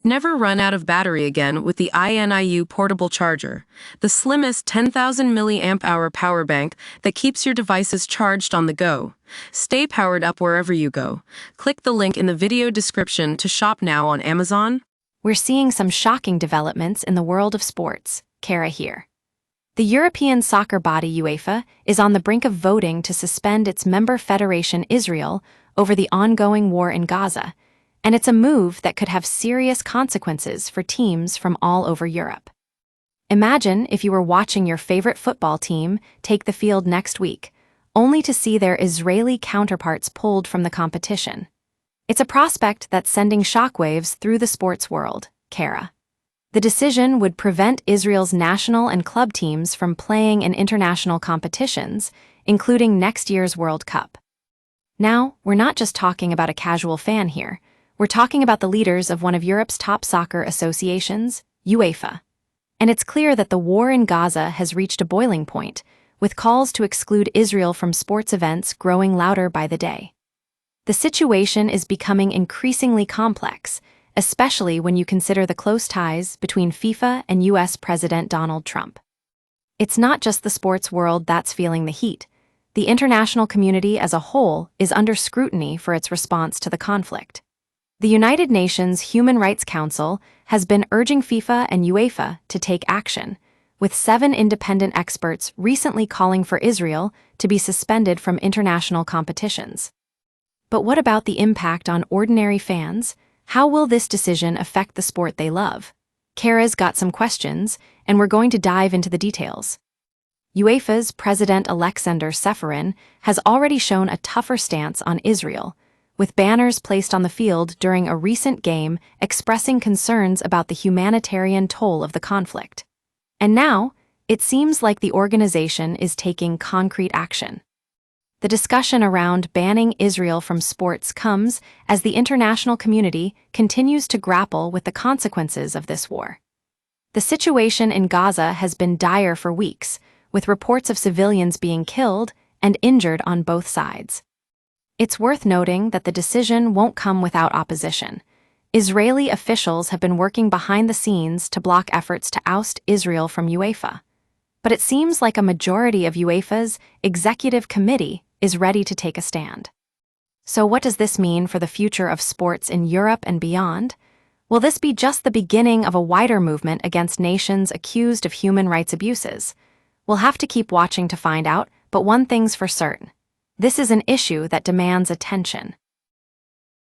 Never run out of battery again with the INIU portable charger, the slimmest 10,000 mAh power bank that keeps your devices charged on the go. Stay powered up wherever you go. Click the link in the video description to shop now on Amazon. We're seeing some shocking developments in the world of sports. Kara here. The European soccer body UEFA is on the brink of voting to suspend its member federation Israel over the ongoing war in Gaza, and it's a move that could have serious consequences for teams from all over Europe. Imagine if you were watching your favorite football team take the field next week, only to see their Israeli counterparts pulled from the competition. It's a prospect that's sending shockwaves through the sports world, Kara. The decision would prevent Israel's national and club teams from playing in international competitions, including next year's World Cup. Now, we're not just talking about a casual fan here. We're talking about the leaders of one of Europe's top soccer associations, UEFA. And it's clear that the war in Gaza has reached a boiling point, with calls to exclude Israel from sports events growing louder by the day. The situation is becoming increasingly complex, especially when you consider the close ties between FIFA and US President Donald Trump. It's not just the sports world that's feeling the heat. The international community as a whole is under scrutiny for its response to the conflict. The United Nations Human Rights Council has been urging FIFA and UEFA to take action, with 7 independent experts recently calling for Israel to be suspended from international competitions. But what about the impact on ordinary fans? How will this decision affect the sport they love? Kara's got some questions, and we're going to dive into the details. UEFA's President Alexander Seferin has already shown a tougher stance on Israel, with banners placed on the field during a recent game expressing concerns about the humanitarian toll of the conflict. And now, it seems like the organization is taking concrete action. The discussion around banning Israel from sports comes as the international community continues to grapple with the consequences of this war. The situation in Gaza has been dire for weeks, with reports of civilians being killed and injured on both sides. It's worth noting that the decision won't come without opposition. Israeli officials have been working behind the scenes to block efforts to oust Israel from UEFA. But it seems like a majority of UEFA's executive committee is ready to take a stand. So what does this mean for the future of sports in Europe and beyond? Will this be just the beginning of a wider movement against nations accused of human rights abuses? We'll have to keep watching to find out, but one thing's for certain. This is an issue that demands attention.